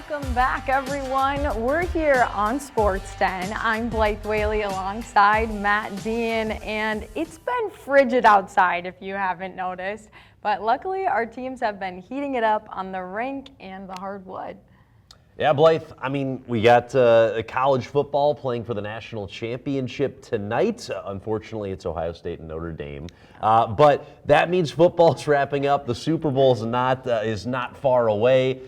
Welcome back, everyone. We're here on Sports 10. I'm Blythe Whaley alongside Matt Dean, and it's been frigid outside if you haven't noticed. But luckily, our teams have been heating it up on the rink and the hardwood. Yeah, Blythe, I mean, we got college football playing for the national championship tonight. Unfortunately, it's Ohio State and Notre Dame. But that means football's wrapping up. The Super Bowl is not far away.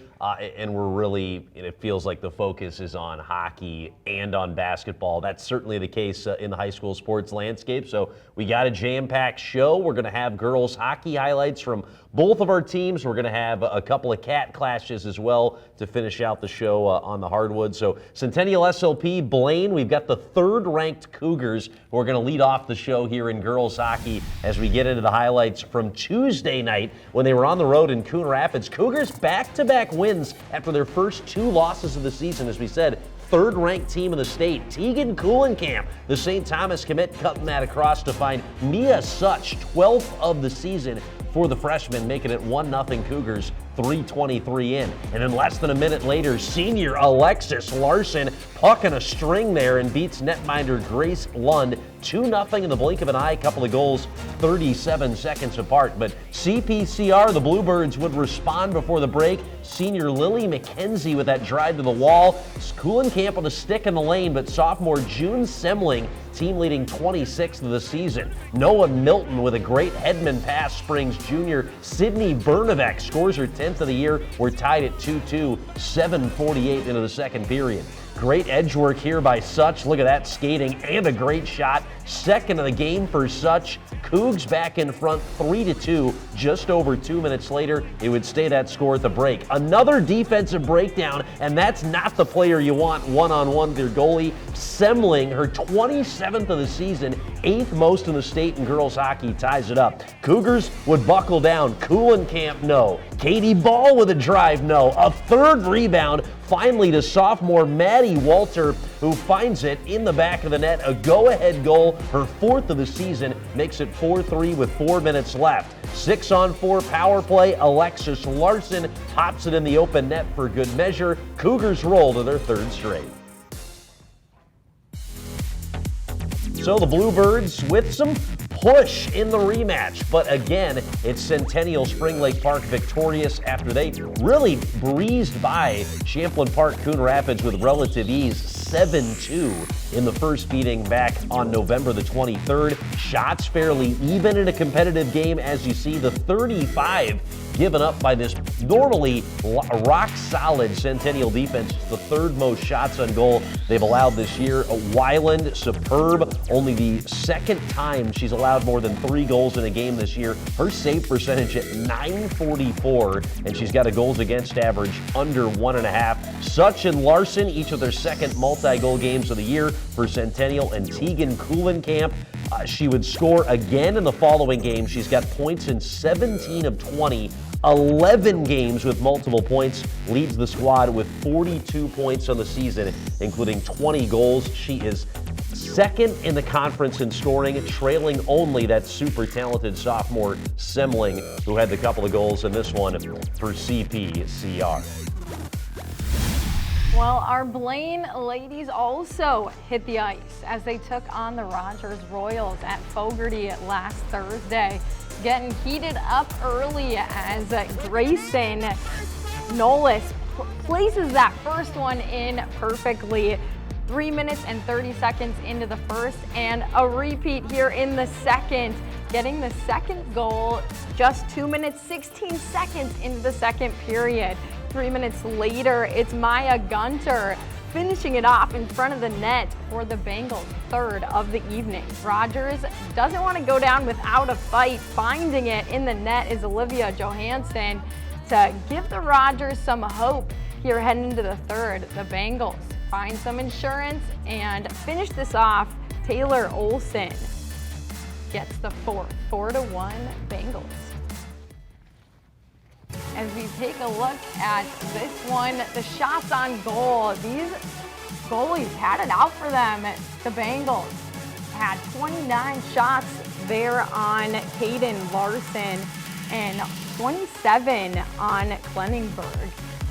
And we're really, it feels like the focus is on hockey and on basketball. That's certainly the case in the high school sports landscape. So we got a jam-packed show. We're going to have girls hockey highlights from both of our teams. We're going to have a couple of cat clashes as well to finish out the show on the hardwood. So Centennial SLP, Blaine, we've got the third-ranked Cougars who are going to lead off the show here in girls hockey as we get into the highlights from Tuesday night when they were on the road in Coon Rapids. Cougars back-to-back wins after their first two losses of the season. As we said, third-ranked team in the state. Tegan Kuhlenkamp, the St. Thomas commit, cutting that across to find Mia Such, 12th of the season for the freshman, making it 1-0 Cougars, 3:23 in. And then less than a minute later, senior Alexis Larson pucking a string there and beats netminder Grace Lund 2-0 in the blink of an eye. A couple of goals 37 seconds apart. But CPCR, the Bluebirds, would respond before the break. Senior Lily McKenzie with that drive to the wall. Kuhlenkamp with a stick in the lane, but sophomore June Semling, team leading 26th of the season. Noah Milton with a great headman pass springs junior Sydney Bernavec scores her 10th of the year. We're tied at 2-2, 7:48 into the second period. Great edge work here by Such. Look at that skating and a great shot. Second of the game for Such. Cougs back in front 3-2. Just over 2 minutes later, it would stay that score at the break. Another defensive breakdown, and that's not the player you want one-on-one with your goalie. Semling, her 27th of the season, 8th most in the state in girls hockey, ties it up. Cougars would buckle down. Kuhlenkamp, no. Katie Ball with a drive, no. A third rebound, finally to sophomore Maddie Walter, who finds it in the back of the net. A go-ahead goal, her 4th of the season, makes it 4-3 with 4 minutes left. 6-on-4 power play. Alexis Larson pops it in the open net for good measure. Cougars roll to their third straight. So the Bluebirds with some push in the rematch, but again, it's Centennial Spring Lake Park victorious after they really breezed by Champlain Park Coon Rapids with relative ease, 7-2 in the first meeting back on November the 23rd. Shots fairly even in a competitive game, as you see the 35 given up by this normally rock-solid Centennial defense. It's the third most shots on goal they've allowed this year. Weiland, superb. Only the second time she's allowed more than 3 goals in a game this year. Her save percentage at .944, and she's got a goals against average under 1.5. Such and Larson, each of their second multi-goal games of the year for Centennial, and Tegan Kuhlenkamp. She would score again in the following game. She's got points in 17 of 20, 11 games with multiple points, leads the squad with 42 points on the season, including 20 goals. She is second in the conference in scoring, trailing only that super talented sophomore Semling, who had the couple of goals in this one for CPCR. Well, our Blaine ladies also hit the ice as they took on the Rogers Royals at Fogarty last Thursday. Getting heated up early as Grayson Nolis places that first one in perfectly. 3 minutes and 30 seconds into the first, and a repeat here in the second. Getting the second goal just 2 minutes, 16 seconds into the second period. 3 minutes later, it's Maya Gunter finishing it off in front of the net for the Bengals' third of the evening. Rogers doesn't want to go down without a fight. Finding it in the net is Olivia Johansson to give the Rogers some hope here heading into the third. The Bengals find some insurance and finish this off. Taylor Olson gets the fourth, 4-1 Bengals. As we take a look at this one, the shots on goal, these goalies had it out for them. The Bengals had 29 shots there on Caden Larson and 27 on Kleningberg.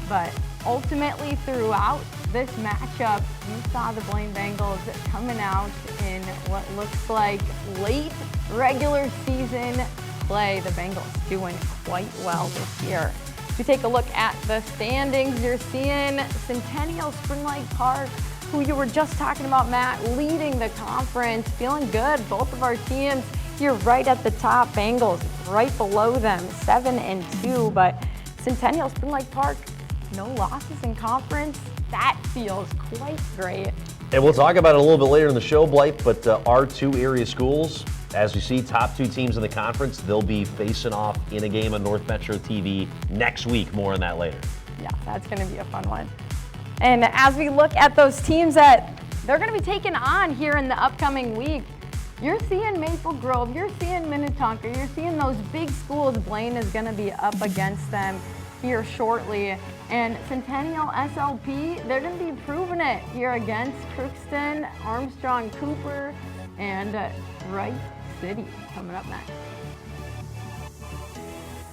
But ultimately throughout this matchup, you saw the Blaine Bengals coming out in what looks like late regular season play. The Bengals doing quite well this year. If you take a look at the standings, you're seeing Centennial Spring Lake Park, who you were just talking about, Matt, leading the conference, feeling good. Both of our teams here right at the top. Bengals right below them, 7-2, but Centennial Spring Lake Park, no losses in conference. That feels quite great. And we'll talk about it a little bit later in the show, Blythe, but our two area schools, as you see, top two teams in the conference, they'll be facing off in a game on North Metro TV next week. More on that later. Yeah, that's going to be a fun one. And as we look at those teams that they're going to be taking on here in the upcoming week, you're seeing Maple Grove, you're seeing Minnetonka, you're seeing those big schools. Blaine is going to be up against them here shortly. And Centennial SLP, they're going to be proving it here against Crookston, Armstrong, Cooper, and Wright City coming up next.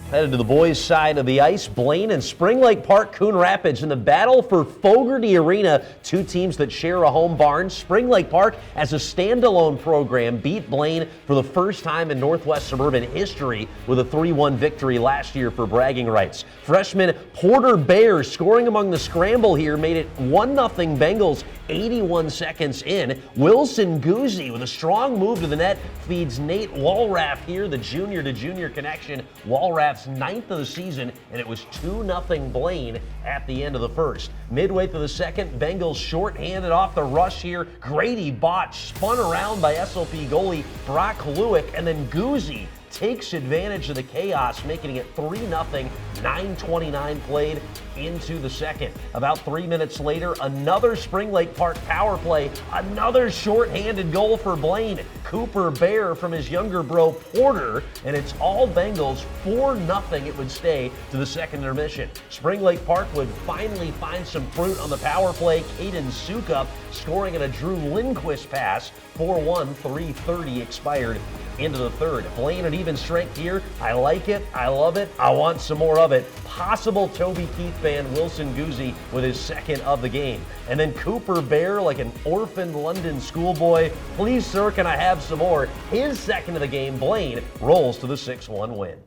Headed to the boys' side of the ice, Blaine and Spring Lake Park Coon Rapids in the battle for Fogarty Arena, two teams that share a home barn. Spring Lake Park, as a standalone program, beat Blaine for the first time in Northwest Suburban history with a 3-1 victory last year for bragging rights. Freshman Porter Bear scoring among the scramble here made it 1-0 Bengals 81 seconds in. Wilson Guzzi with a strong move to the net feeds Nate Walraff here, the junior to junior connection. Walraff's 9th of the season, and it was 2-0 Blaine at the end of the first. Midway through the second, Bengals shorthanded off the rush here. Grady Botch spun around by SLP goalie Brock Lewick, and then Guzzi takes advantage of the chaos, making it 3-0, 9:29 played into the second. About 3 minutes later, another Spring Lake Park power play, another shorthanded goal for Blaine. Cooper Bear from his younger bro Porter, and it's all Bengals, 4-0 it would stay to the second intermission. Spring Lake Park would finally find some fruit on the power play. Caden Sukup scoring on a Drew Lindquist pass, 4-1, 3:30 expired into the third. Blaine at even strength here. I like it. I love it. I want some more of it. Possible Toby Keith fan Wilson Guzzi with his second of the game. And then Cooper Bear, like an orphaned London schoolboy. Please, sir, can I have some more? His second of the game. Blaine rolls to the 6-1 win.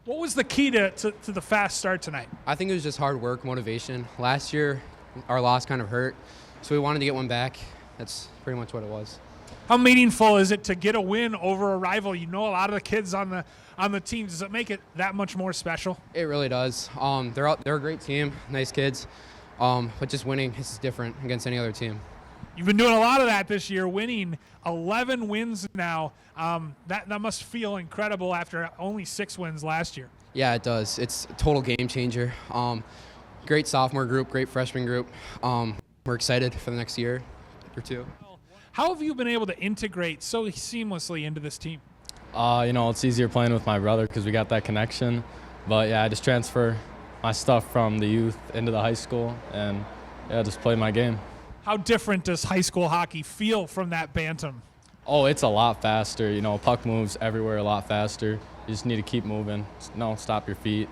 What was the key to the fast start tonight? I think it was just hard work, motivation. Last year, our loss kind of hurt, so we wanted to get one back. That's pretty much what it was. How meaningful is it to get a win over a rival? You know a lot of the kids on the team. Does it make it that much more special? It really does. They're a great team, nice kids, but just winning is different against any other team. You've been doing a lot of that this year, winning 11 wins now. That must feel incredible after only 6 wins last year. Yeah, it does. It's a total game changer. Great sophomore group, great freshman group. We're excited for the next year or two. How have you been able to integrate so seamlessly into this team? It's easier playing with my brother because we got that connection. But yeah, I just transfer my stuff from the youth into the high school and just play my game. How different does high school hockey feel from that bantam? Oh, it's a lot faster. Puck moves everywhere a lot faster. You just need to keep moving. Stop your feet.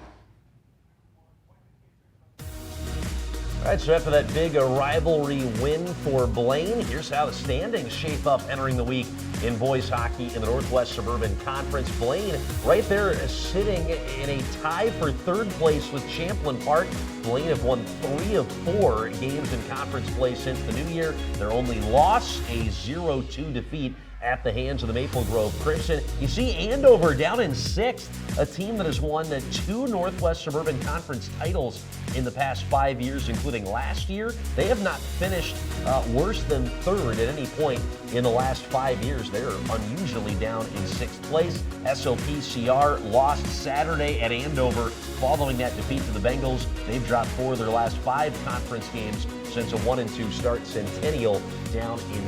All right, so after that big rivalry win for Blaine, here's how the standings shape up entering the week in boys hockey in the Northwest Suburban Conference. Blaine right there sitting in a tie for third place with Champlin Park. Blaine have won 3 of 4 games in conference play since the new year. Their only loss, a 0-2 defeat at the hands of the Maple Grove Crimson. You see Andover down in 6th, a team that has won 2 Northwest Suburban Conference titles in the past 5 years, including last year. They have not finished worse than 3rd at any point in the last 5 years. They're unusually down in 6th place. SLPCR lost Saturday at Andover following that defeat to the Bengals. They've dropped 4 of their last 5 conference games since a 1-2 start. Centennial down in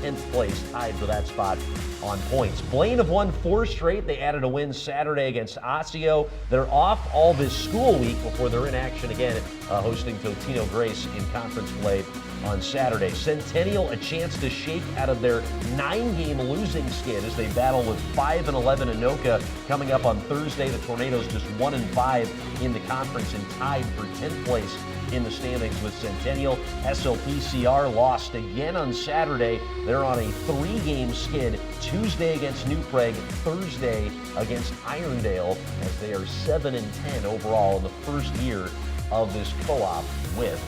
10th place, tied for that spot on points. Blaine have won 4 straight. They added a win Saturday against Osseo. They're off all this school week before they're in action again, hosting Totino Grace in conference play on Saturday. Centennial a chance to shake out of their 9-game losing skid as they battle with 5-11 Anoka coming up on Thursday. The Tornadoes just 1-5 in the conference and tied for 10th place in the standings with Centennial. SLPCR lost again on Saturday. They're on a 3-game skid. Tuesday against New Prague, Thursday against Irondale, as they are 7-10 overall in the first year of this co-op with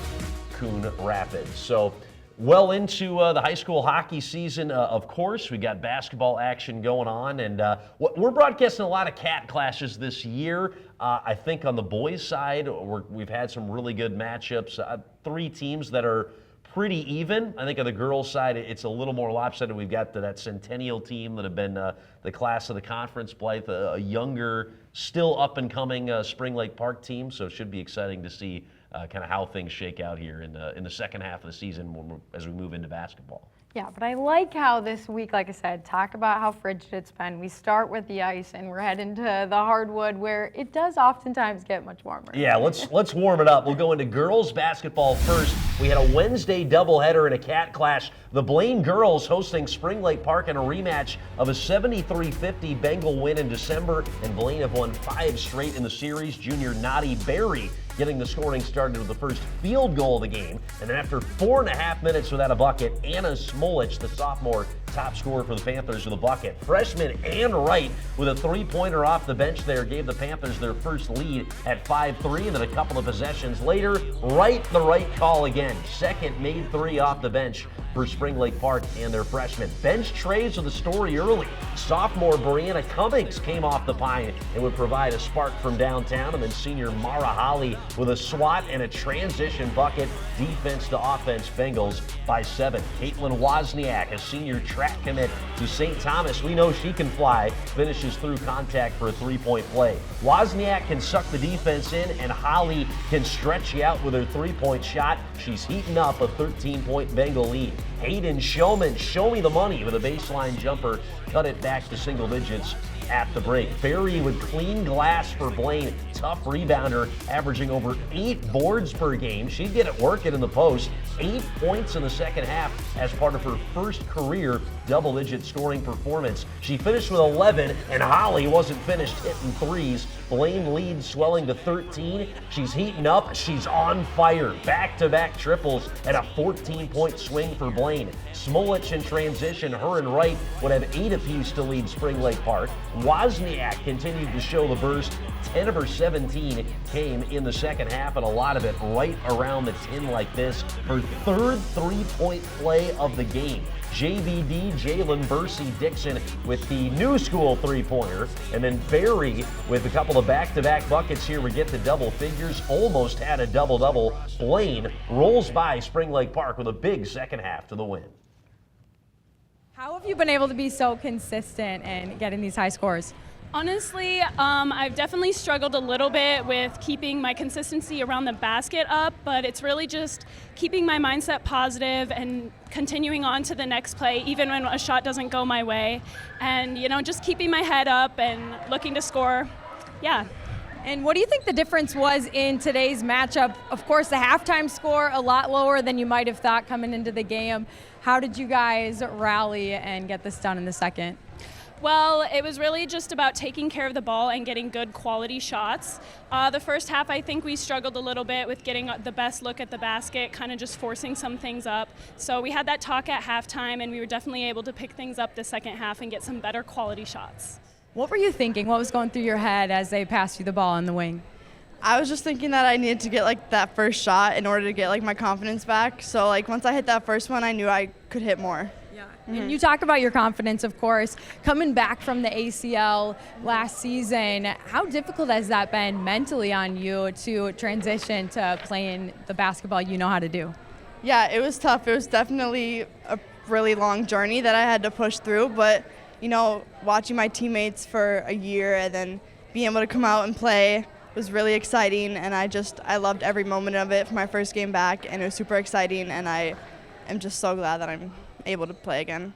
Coon Rapids. So well into the high school hockey season, of course. We got basketball action going on, and we're broadcasting a lot of cat clashes this year. I think on the boys' side, we've had some really good matchups. 3 teams that are pretty even. I think on the girls' side, it's a little more lopsided. We've got that Centennial team that have been the class of the conference, Blythe, a younger, still up-and-coming Spring Lake Park team, so it should be exciting to see kind of how things shake out here in the second half of the season as we move into basketball. Yeah, but I like how this week, like I said, talk about how frigid it's been. We start with the ice and we're heading to the hardwood where it does oftentimes get much warmer. Yeah, let's warm it up. We'll go into girls basketball first. We had a Wednesday doubleheader in a cat clash. The Blaine girls hosting Spring Lake Park in a rematch of a 73-50 Bengal win in December, and Blaine have won 5 straight in the series. Junior Noddy Berry getting the scoring started with the first field goal of the game. And then after 4.5 minutes without a bucket, Anna Smolich, the sophomore top scorer for the Panthers, with a bucket. Freshman Ann Wright with a 3-pointer off the bench there gave the Panthers their first lead at 5-3, and then a couple of possessions later, Wright the right call again. Second made 3 off the bench for Spring Lake Park and their freshmen. Bench trays with the story early. Sophomore Brianna Cummings came off the pine and would provide a spark from downtown, and then senior Mara Holly with a swat and a transition bucket. Defense to offense, Bengals by 7. Caitlin Wozniak, a senior track commit to St. Thomas. We know she can fly. Finishes through contact for a 3-point play. Wozniak can suck the defense in, and Holly can stretch you out with her 3-point shot. She's heating up a 13-point Bengal lead. Hayden Showman, show me the money with a baseline jumper. Cut it back to single digits at the break. Berry with clean glass for Blaine. Tough rebounder, averaging over 8 boards per game. She'd get it working in the post. 8 points in the second half as part of her first career double-digit scoring performance. She finished with 11, and Holly wasn't finished hitting threes. Blaine leads swelling to 13. She's heating up. She's on fire. Back-to-back triples and a 14-point swing for Blaine. Smolich in transition. Her and Wright would have 8 apiece to lead Spring Lake Park. Wozniak continued to show the burst. 10 of her 17 came in the second half, and a lot of it right around the tin like this. Her third 3-point play of the game. JVD, Jalen Bursey Dixon with the new school 3-pointer, and then Berry with a couple of back-to-back buckets here. We get to double figures, almost had a double-double. Blaine rolls by Spring Lake Park with a big second half to the win. How have you been able to be so consistent in getting these high scores? Honestly, I've definitely struggled a little bit with keeping my consistency around the basket up, but it's really just keeping my mindset positive and continuing on to the next play, even when a shot doesn't go my way. And, just keeping my head up and looking to score. Yeah. And what do you think the difference was in today's matchup? Of course, the halftime score a lot lower than you might have thought coming into the game. How did you guys rally and get this done in the second? Well, it was really just about taking care of the ball and getting good quality shots. The first half, I think we struggled a little bit with getting the best look at the basket, kind of just forcing some things up. So we had that talk at halftime, and we were definitely able to pick things up the second half and get some better quality shots. What were you thinking? What was going through your head as they passed you the ball in the wing? I was just thinking that I needed to get that first shot in order to get my confidence back. So once I hit that first one, I knew I could hit more. And you talk about your confidence, of course, coming back from the ACL last season. How difficult has that been mentally on you to transition to playing the basketball you know how to do? Yeah, it was tough. It was definitely a really long journey that I had to push through. But, watching my teammates for a year and then being able to come out and play was really exciting, and I loved every moment of it for my first game back, and it was super exciting, and I am just so glad that I'm able to play again.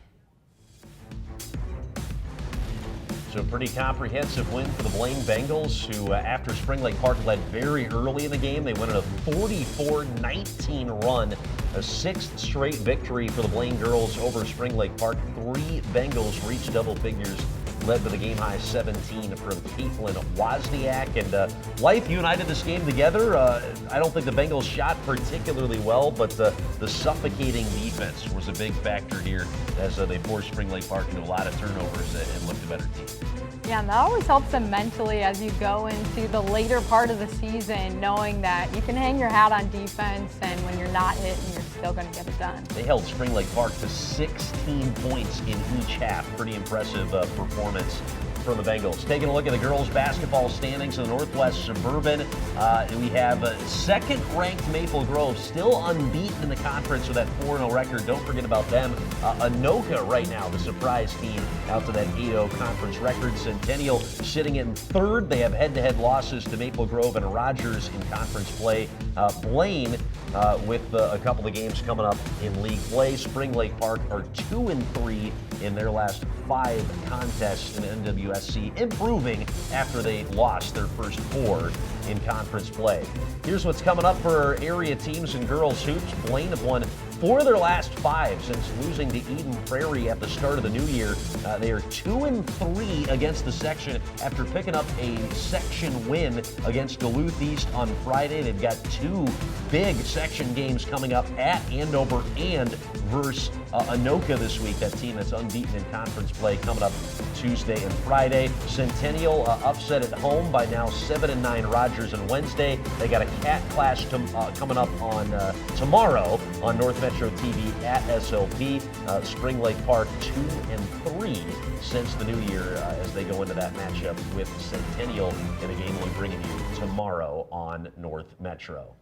So a pretty comprehensive win for the Blaine Bengals, who after Spring Lake Park led very early in the game. They went on a 44-19 run, a 6th straight victory for the Blaine girls over Spring Lake Park. 3 Bengals reached double figures, led by the game-high 17 from Caitlin Wozniak. And Life, you and I did this game together. I don't think the Bengals shot particularly well, but the suffocating defense was a big factor here as they forced Spring Lake Park into a lot of turnovers and looked a better team. Yeah, and that always helps them mentally as you go into the later part of the season, knowing that you can hang your hat on defense, and when you're not hitting, you're still going to get it done. They held Spring Lake Park to 16 points in each half. Pretty impressive performance from the Bengals. Taking a look at the girls' basketball standings in the Northwest Suburban, we have second-ranked Maple Grove, still unbeaten in the conference with that 4-0 record. Don't forget about them. Anoka right now, the surprise team, out to that 8-0 conference record. Centennial sitting in third. They have head-to-head losses to Maple Grove and Rogers in conference play. Blaine with a couple of games coming up in league play. Spring Lake Park are 2-3 in their last 5 contests in NWSC, improving after they lost their first 4 in conference play. Here's what's coming up for area teams in girls hoops. Blaine have won 4 of their last 5 since losing to Eden Prairie at the start of the new year. They are 2-3 against the section after picking up a section win against Duluth East on Friday. They've got 2 big section games coming up at Andover and versus Anoka this week. That team that's unbeaten in conference play coming up Tuesday and Friday. Centennial upset at home by now 7-9 Rogers on Wednesday. They got a Cat Clash coming up on tomorrow on North Metro TV at SLP. Spring Lake Park 2-3 since the new year as they go into that matchup with Centennial in a game we'll be bringing you tomorrow on North Metro.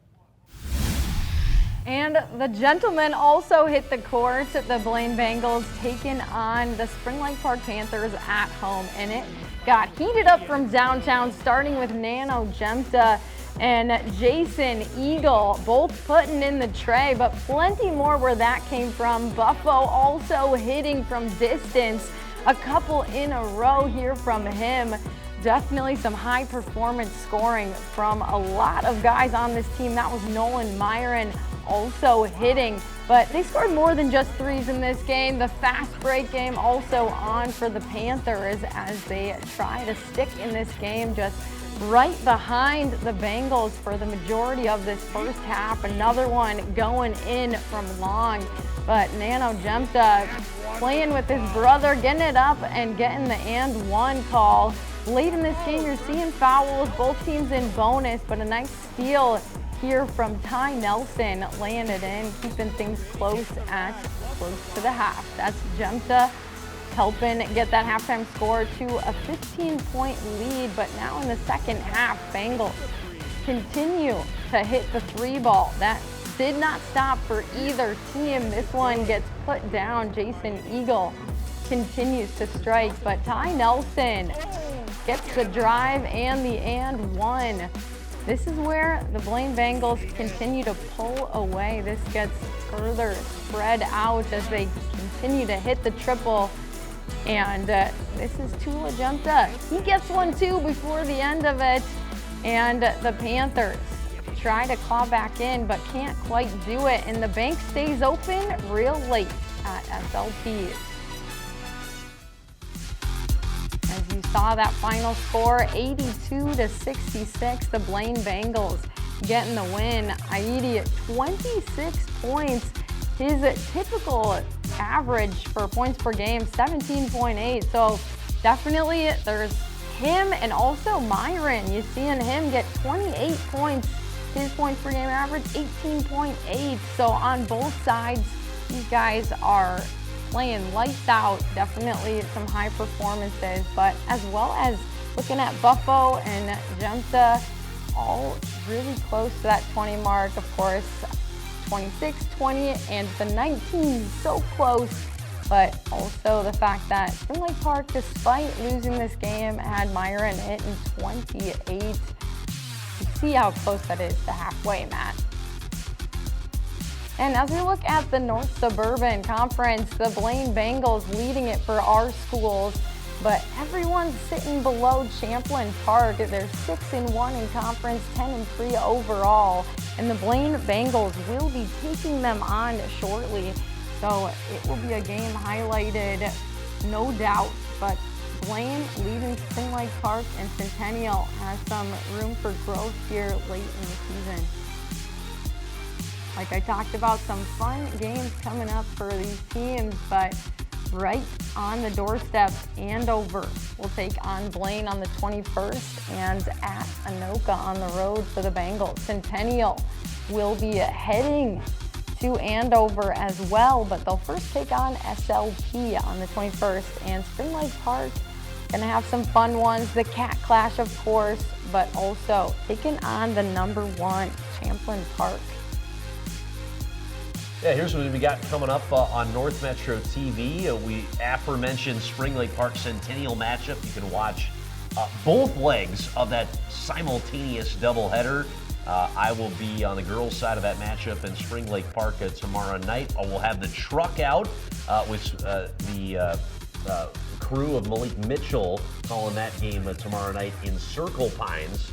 And the gentlemen also hit the court. The Blaine Bengals taking on the Spring Lake Park Panthers at home, and it got heated up from downtown, starting with Nano Jemta and Jason Eagle, both putting in the tray, but plenty more where that came from. Buffo also hitting from distance, a couple in a row here from him. Definitely some high performance scoring from a lot of guys on this team. That was Nolan Myron also hitting, but they scored more than just threes in this game. The fast break game also on for the Panthers as they try to stick in this game just right behind the Bengals for the majority of this first half. Another one going in from long, but Nano Jemta playing with his brother, getting it up and getting the and one call. Late in this game, you're seeing fouls, both teams in bonus, but a nice steal here from Ty Nelson, laying it in, keeping things close to the half. That's Jemta helping get that halftime score to a 15-point lead, but now in the second half, Bengals continue to hit the 3 ball. That did not stop for either team. This one gets put down. Jason Eagle continues to strike, but Ty Nelson gets the drive and the and one. This is where the Blaine Bengals continue to pull away. This gets further spread out as they continue to hit the triple. And this is Tula Jemta. He gets one too before the end of it. And the Panthers try to claw back in, but can't quite do it. And the bank stays open real late at SLP. As you saw that final score, 82-66, the Blaine Bengals getting the win. Aidi at 26 points. His typical average for points per game, 17.8. So definitely there's him and also Myron. You're seeing him get 28 points. His points per game average, 18.8. So on both sides, these guys are playing lights out. Definitely some high performances, but as well as looking at Buffo and Jemta, all really close to that 20 mark. Of course, 26, 20, and the 19 so close, but also the fact that Spring Lake Park, despite losing this game, had Myron hitting 28 see how close that is to halfway, Matt. And as we look at the North Suburban Conference, the Blaine Bengals leading it for our schools, but everyone's sitting below Champlin Park. They're 6-1 in conference, 10-3 overall, and the Blaine Bengals will be taking them on shortly. So it will be a game highlighted, no doubt, but Blaine leading Spring Lake Park, and Centennial has some room for growth here late in the season. Like I talked about, some fun games coming up for these teams, but right on the doorstep, Andover will take on Blaine on the 21st, and at Anoka on the road for the Bengals. Centennial will be heading to Andover as well, but they'll first take on SLP on the 21st, and Spring Lake Park gonna have some fun ones. The Cat Clash, of course, but also taking on the #1 Champlin Park. Yeah, here's what we got coming up on North Metro TV. We aforementioned Spring Lake Park Centennial matchup. You can watch both legs of that simultaneous doubleheader. I will be on the girls' side of that matchup in Spring Lake Park tomorrow night. We'll have the truck out with the crew of Malik Mitchell calling that game tomorrow night in Circle Pines.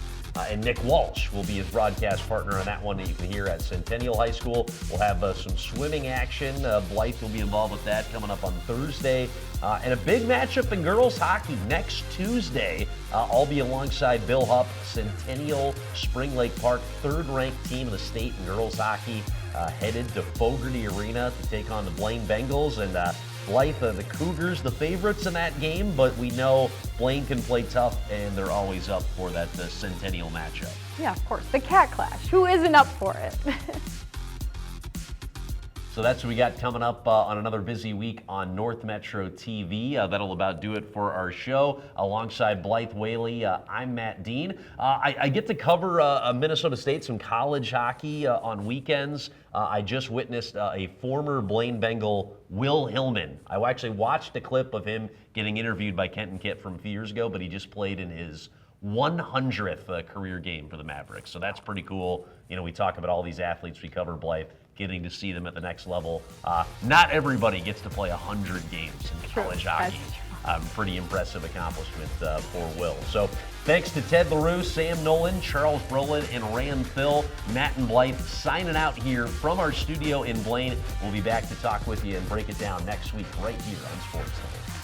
And Nick Walsh will be his broadcast partner on that one that you can hear at Centennial High School. We'll have some swimming action. Blythe will be involved with that coming up on Thursday. And a big matchup in girls hockey next Tuesday. I'll be alongside Bill Hupp, Centennial Spring Lake Park, third-ranked team in the state in girls hockey, headed to Fogarty Arena to take on the Blaine Bengals. And Blythe, the Cougars, the favorites in that game, but we know Blaine can play tough, and they're always up for that Centennial matchup. Yeah, of course, the Cat Clash. Who isn't up for it? So that's what we got coming up on another busy week on North Metro TV. That'll about do it for our show. Alongside Blythe Whaley, I'm Matt Dean. I get to cover Minnesota State, some college hockey on weekends. I just witnessed a former Blaine Bengal, Will Hillman. I actually watched a clip of him getting interviewed by Kenton Kitt from a few years ago, but he just played in his 100th career game for the Mavericks. So that's pretty cool. You know, we talk about all these athletes we cover, Blythe, getting to see them at the next level. Not everybody gets to play 100 games in college hockey. Pretty impressive accomplishment for Will. So thanks to Ted LaRue, Sam Nolan, Charles Brolin, and Rand Thill. Matt and Blythe signing out here from our studio in Blaine. We'll be back to talk with you and break it down next week right here on Sports Center.